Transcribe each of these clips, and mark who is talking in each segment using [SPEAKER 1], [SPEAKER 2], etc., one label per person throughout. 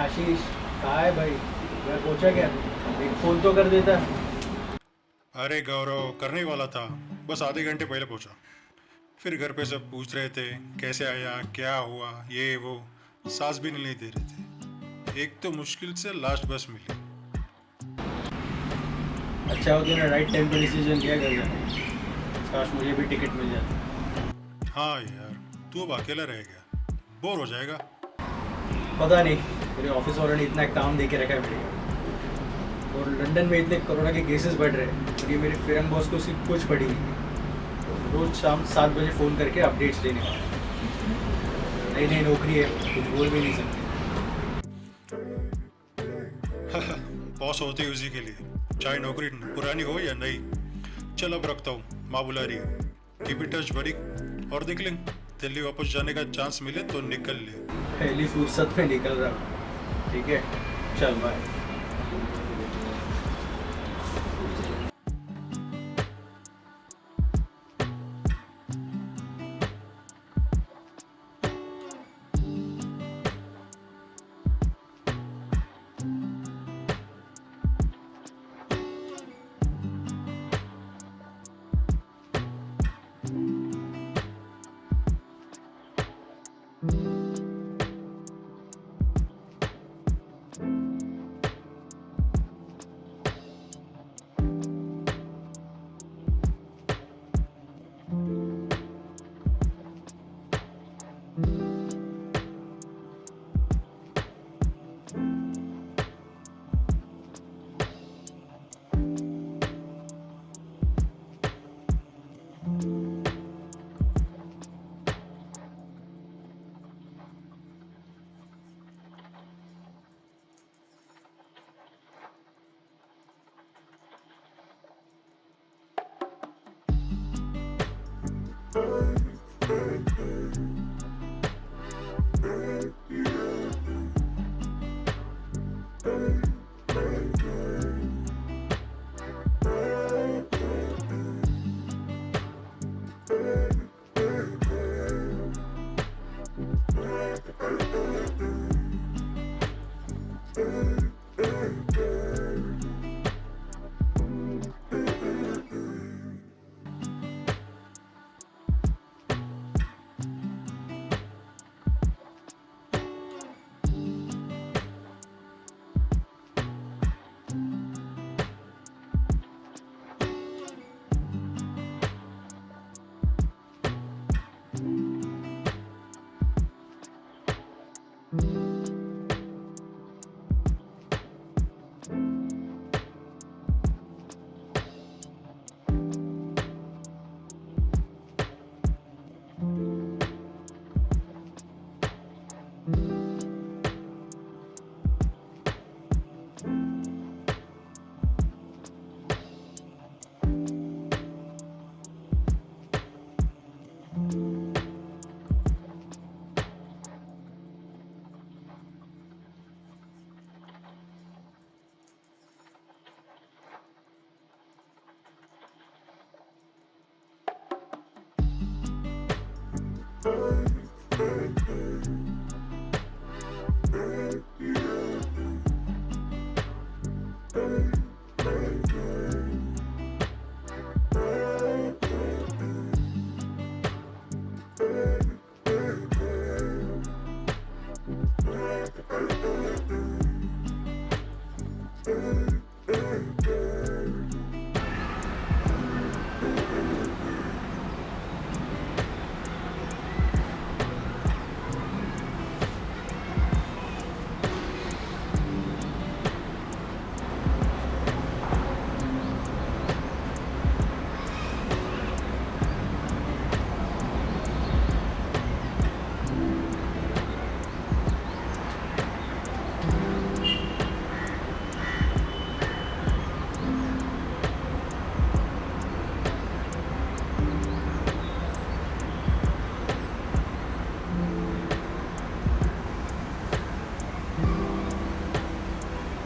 [SPEAKER 1] आशीष, कहाँ है भाई? घर पहुंचा क्या? एक फोन तो कर देता।
[SPEAKER 2] अरे गौरव, करने ही वाला था। बस आधे घंटे पहले पहुंचा। फिर घर पे सब पूछ रहे थे कैसे आया, क्या हुआ, ये वो। सांस भी नहीं दे रहे थे। एक तो मुश्किल से लास्ट बस मिली।
[SPEAKER 1] अच्छा हो तूने राइट टाइम पे डिसीजन लिया घर जाने। काश मुझे भी टिकट मिल जाती।
[SPEAKER 2] हाँ यार, तू अब अकेला रह गया, बोर हो जाएगा।
[SPEAKER 1] पता नहीं, मेरे ऑफिस वालों ने इतना काम दे के रखा है मेरे को। और लंदन में इतने कोरोना के केसेस बढ़ रहे हैं क्योंकि मेरे फिरंग बॉस को सिर्फ कुछ पड़ी नहीं। तो रोज शाम 7 बजे फ़ोन करके अपडेट्स लेने वाला है। नई नई नौकरी है, कुछ बोल भी नहीं सकते।
[SPEAKER 2] बॉस होती है उसी के लिए, चाहे नौकरी पुरानी हो या नई। चल अब रखता हूँ, माँ बुला रही है। कीप इन टच बड़ी। और देख लें, दिल्ली वापस जाने का चांस मिले तो निकल ले।
[SPEAKER 1] पहली फुर्सत में निकल रहा हूँ। ठीक है, चल बाय।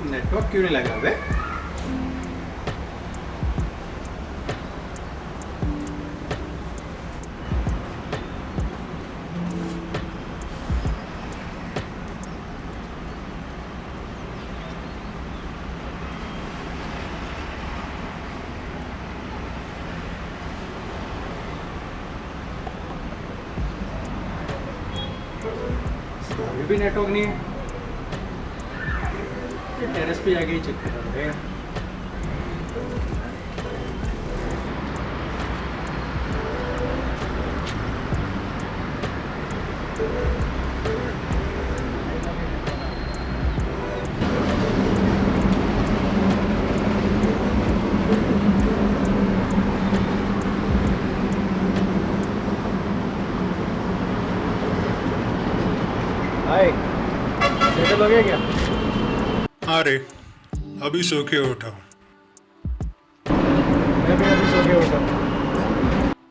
[SPEAKER 1] नेटवर्क क्यों नहीं लगा बे? अभी भी नेटवर्क नहीं है। ये टेरेस पे जाके ही चेक करना पड़ेगा। हाय, सेटल हो गया क्या?
[SPEAKER 2] हाँ रे, अभी सो के उठा हूँ।
[SPEAKER 1] मैं भी अभी सो के उठा।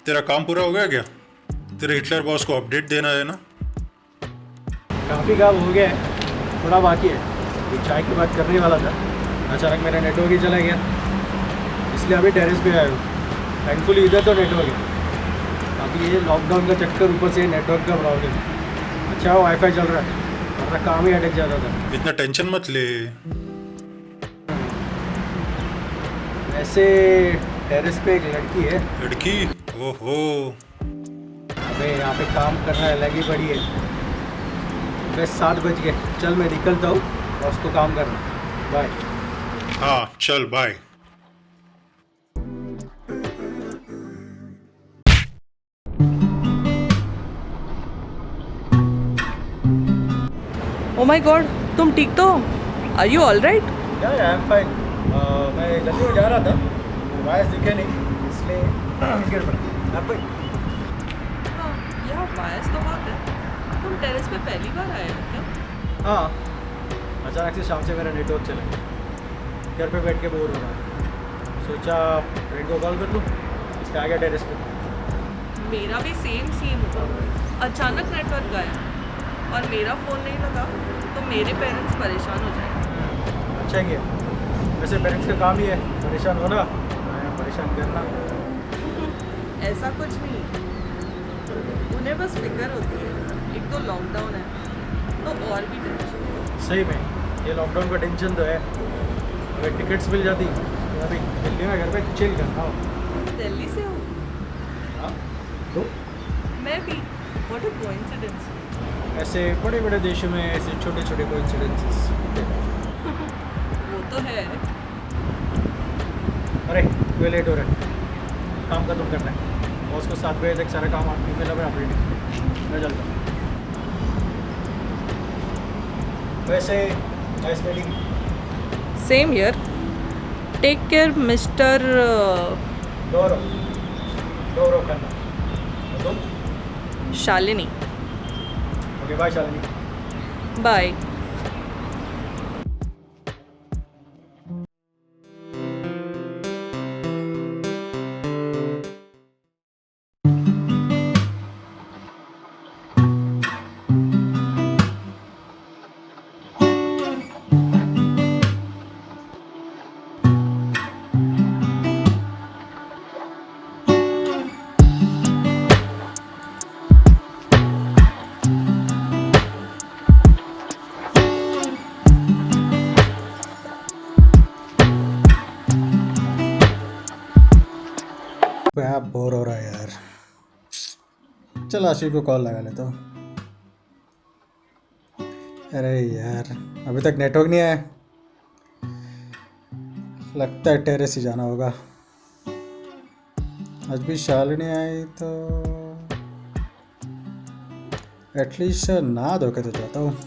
[SPEAKER 2] तेरा काम पूरा हो गया क्या? तेरे हिटलर बॉस को अपडेट देना है ना?
[SPEAKER 1] काफ़ी काम हो गया है, थोड़ा बाकी है। ये चाय की बात करने वाला था, अचानक मेरा नेटवर्क ही चला गया, इसलिए अभी टेरेस पे आया हूँ। थैंकफुली इधर तो नेटवर्क है। अभी ये लॉकडाउन का चक्कर, ऊपर से नेटवर्क का प्रॉब्लम। अच्छा वाईफाई चल रहा है, वरना काम ही अटक जाता था।
[SPEAKER 2] इतना टेंशन मत ले।
[SPEAKER 1] वैसे टेरेस पे एक लड़की है।
[SPEAKER 2] लड़की? ओहो।
[SPEAKER 1] अबे यहाँ पे काम करना अलग ही बड़ी है। बस 7 बज गए, चल मैं निकलता हूँ और उसको काम करना। बाय।
[SPEAKER 2] हाँ चल बाय।
[SPEAKER 3] ओ माय गॉड, तुम ठीक तो हो? Are you all right?
[SPEAKER 1] यार आई एम फाइन। मैं जल्दी में जा रहा था, वायस दिखे नहीं, इसलिए गिर पड़ा। आप भाई
[SPEAKER 3] हाँ यार, वायस तो बात है। तुम टेरेस पे पहली बार आए हो क्या?
[SPEAKER 1] हाँ, अचानक से शाम से मेरा नेटवर्क चला गया। घर पे बैठ के बोर हो रहा हूँ, सोचा फ्रेंड को कॉल कर लूँ, इसलिए आ गया टेरेस पे।
[SPEAKER 3] मेरा भी सेम सीन हुआ। अचानक नेटवर्क गया और मेरा फ़ोन नहीं लगा तो मेरे पेरेंट्स परेशान हो जाएंगे।
[SPEAKER 1] अच्छा किया, वैसे पेरेंट्स का काम ही है परेशान होना, परेशान करना।
[SPEAKER 3] ऐसा कुछ नहीं, उन्हें बस फिक्र होती है। एक तो लॉकडाउन है तो और भी टेंशन।
[SPEAKER 1] सही में ये लॉकडाउन का टेंशन तो है। अगर टिकट्स मिल जाती तो अभी दिल्ली में घर पे चिल करना हो।
[SPEAKER 3] दिल्ली से हो?
[SPEAKER 1] हाँ तो
[SPEAKER 3] मैं भी। What a coincidence.
[SPEAKER 1] ऐसे बड़े बड़े देशों में ऐसे छोटे छोटे कोइंसिडेंसेस।
[SPEAKER 3] वो तो है।
[SPEAKER 1] अरे वे लेट हो रहा है, काम खत्म करना है। बॉस को 7 बजे तक सारा काम ईमेल में अपडेट। मैं चलता हूँ। वैसे nice meeting.
[SPEAKER 3] Same here. Take care mister
[SPEAKER 1] Gaurav. Gaurav Khanna. और तुम?
[SPEAKER 3] Shalini.
[SPEAKER 1] Okay bye Shalini.
[SPEAKER 3] Bye.
[SPEAKER 1] मैं बोर हो रहा है यार, चल आशिक को कॉल लगा लेता हूँ। अरे यार अभी तक नेटवर्क नहीं आया, लगता है टेरेस ही जाना होगा। आज भी शालिनी आई तो एटलीस्ट ना धोके तो जाता हूँ।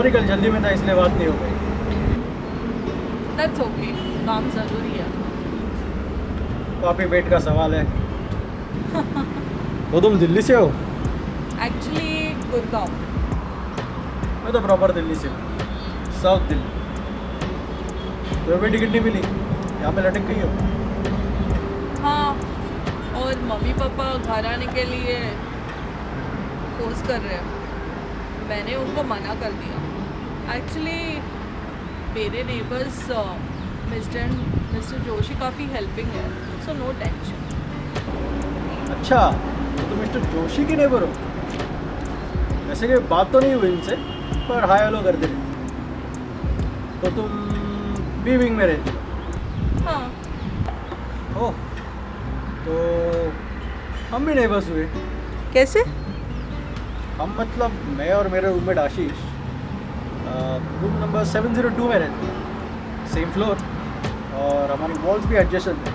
[SPEAKER 1] सॉरी कल जल्दी में था इसलिए बात नहीं हो पाई।
[SPEAKER 3] दैट्स ओके, काम ज़रूरी है।
[SPEAKER 1] काफ़ी वेट का सवाल है। वो तुम दिल्ली से हो?
[SPEAKER 3] एक्चुअली गुड़गांव।
[SPEAKER 1] मैं तो प्रॉपर दिल्ली से हूँ, साउथ दिल्ली। तो भी टिकट नहीं मिली, यहाँ पे लटक गई हो।
[SPEAKER 3] हाँ, और मम्मी पापा घर आने के लिए फोर्स कर रहे हैं। मैंने उनको मना कर दिया। एक्चुअली मेरे नेबर्स मिस्टर जोशी काफ़ी हेल्पिंग है, सो नो टेंशन।
[SPEAKER 1] अच्छा, तो तुम मिस्टर जोशी की नेबर हो? वैसे कोई बात तो नहीं हुई उनसे, पर हाय हेलो कर दे। तो तुम बी विंग में रहती हो?
[SPEAKER 3] हाँ,
[SPEAKER 1] ओह, तो हम भी नेबर्स हुए।
[SPEAKER 3] कैसे?
[SPEAKER 1] हम मतलब मैं और मेरे रूममेट आशीष रूम नंबर 702 में रहते हैं, सेम फ्लोर, और हमारी वॉल्स भी एडजस्टेड है।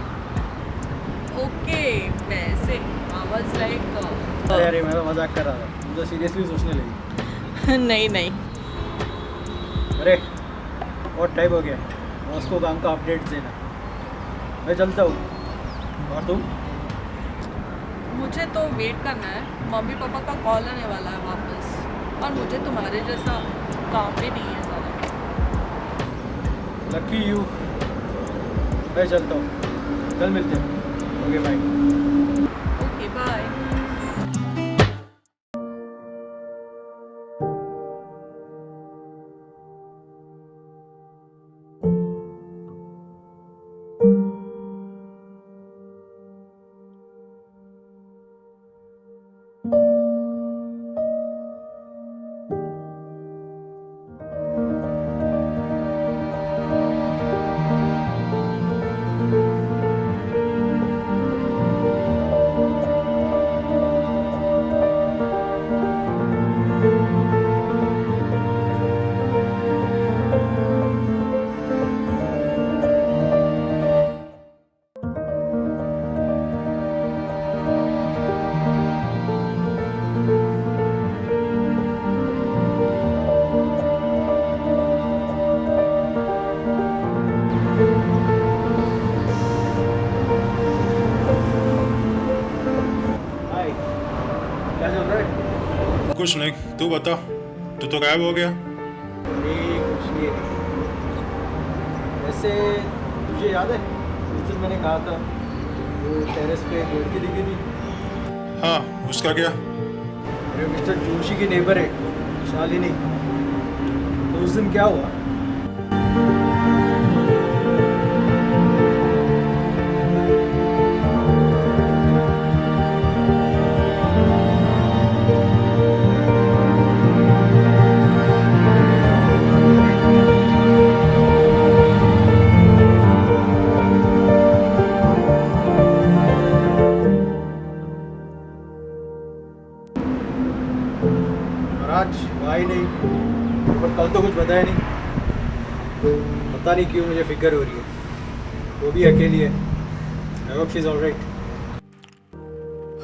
[SPEAKER 3] ओके, वैसे आई वाज लाइक
[SPEAKER 1] अरे अरे मैं तो मजाक कर रहा था, तुम तो सीरियसली सोचने लगी।
[SPEAKER 3] नहीं नहीं।
[SPEAKER 1] अरे बहुत टाइम हो गया, बॉस को काम का अपडेट देना। मैं चलता हूँ, और तुम?
[SPEAKER 3] मुझे तो वेट करना है, मम्मी पापा का कॉल आने वाला है वापस, और मुझे तुम्हारे जैसा काम भी नहीं है ज़्यादा।
[SPEAKER 1] Lucky you. मैं चलता हूँ, कल मिलते हैं। Okay bye.
[SPEAKER 3] Okay bye.
[SPEAKER 1] Hi, क्या चल रहा है?
[SPEAKER 2] कुछ नहीं, तू बता। तू तो गायब हो गया।
[SPEAKER 1] अरे कुछ नहीं है। वैसे तुझे याद है उस दिन मैंने कहा था वो टेरेस पे एक लड़की दिखी थी?
[SPEAKER 2] हाँ, उसका क्या?
[SPEAKER 1] अरे मिस्टर जोशी की नेबर है, शालिनी। तो उस दिन क्या हुआ? और आज भाई नहीं, पर कल तो कुछ बताया नहीं। पता नहीं क्यों मुझे फिक्र हो रही है, वो भी अकेली है। I hope she is alright.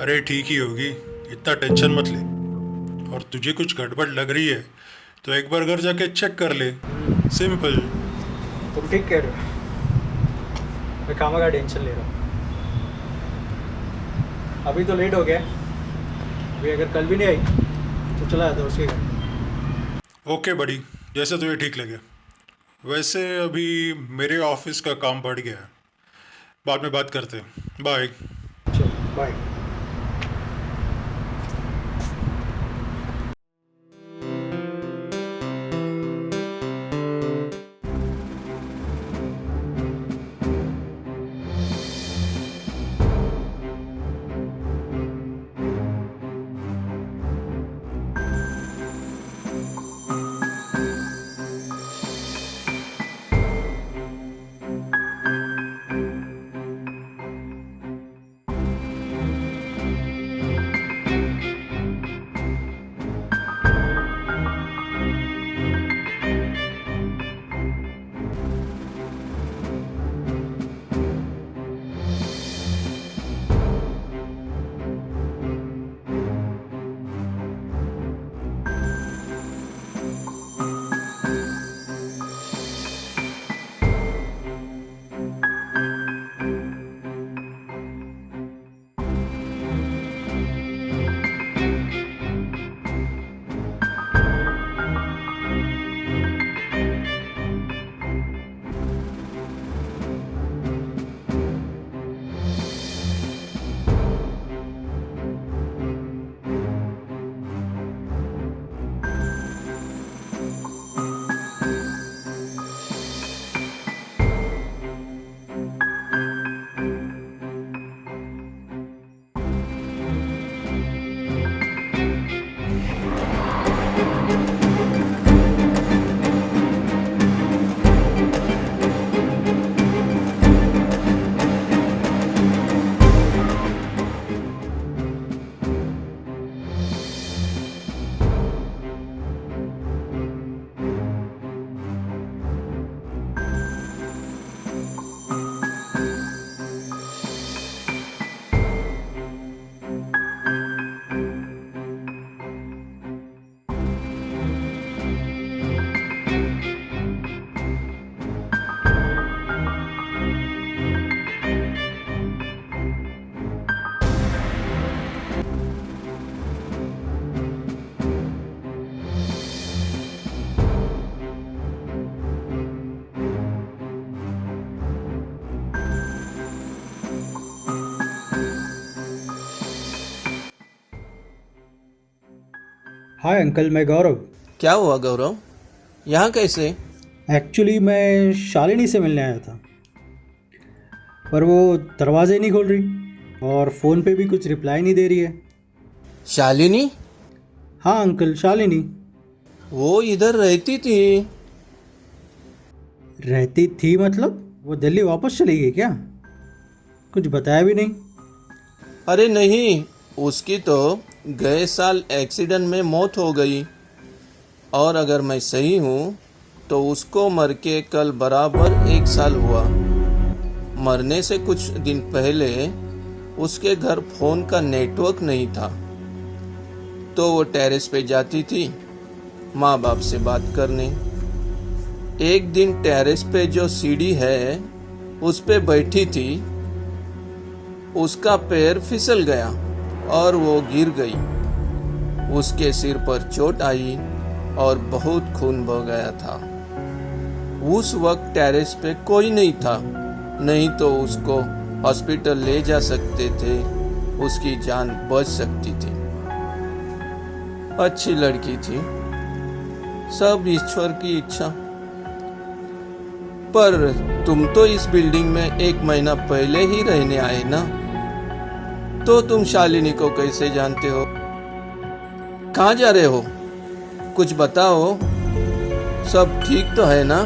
[SPEAKER 2] अरे ठीक ही होगी, इतना टेंशन मत ले। और तुझे कुछ गड़बड़ लग रही है तो एक बार घर जाके चेक कर ले। सिंपल।
[SPEAKER 1] तुम ठीक कह रहे हो, मैं खामा का टेंशन ले रहा हूँ। अभी तो लेट हो गया, अभी अगर कल भी नहीं आई तो चला जाता उसके घर।
[SPEAKER 2] ओके बड़ी, जैसे तुझे ठीक लगे। वैसे अभी मेरे ऑफिस का काम बढ़ गया है, बाद में बात करते हैं। बाय।
[SPEAKER 1] चलो बाय। हाय अंकल, मैं गौरव।
[SPEAKER 4] क्या हुआ गौरव? यहाँ कैसे?
[SPEAKER 1] एक्चुअली मैं शालिनी से मिलने आया था, पर वो दरवाजे नहीं खोल रही और फ़ोन पे भी कुछ रिप्लाई नहीं दे रही है।
[SPEAKER 4] शालिनी?
[SPEAKER 1] हाँ अंकल, शालिनी।
[SPEAKER 4] वो इधर रहती थी।
[SPEAKER 1] रहती थी मतलब? वो दिल्ली वापस चली गई क्या? कुछ बताया भी नहीं।
[SPEAKER 4] अरे नहीं, उसकी तो गए साल एक्सीडेंट में मौत हो गई। और अगर मैं सही हूँ तो उसको मर के कल बराबर 1 साल हुआ। मरने से कुछ दिन पहले उसके घर फ़ोन का नेटवर्क नहीं था, तो वो टेरेस पे जाती थी माँ बाप से बात करने। एक दिन टेरेस पे जो सीढ़ी है उस पे बैठी थी, उसका पैर फिसल गया और वो गिर गई। उसके सिर पर चोट आई और बहुत खून बह गया था। उस वक्त टेरेस पे कोई नहीं था, नहीं तो उसको हॉस्पिटल ले जा सकते थे, उसकी जान बच सकती थी। अच्छी लड़की थी, सब ईश्वर की इच्छा। पर तुम तो इस बिल्डिंग में 1 महीना पहले ही रहने आए ना, तो तुम शालिनी को कैसे जानते हो? कहाँ जा रहे हो? कुछ बताओ, सब ठीक तो है ना?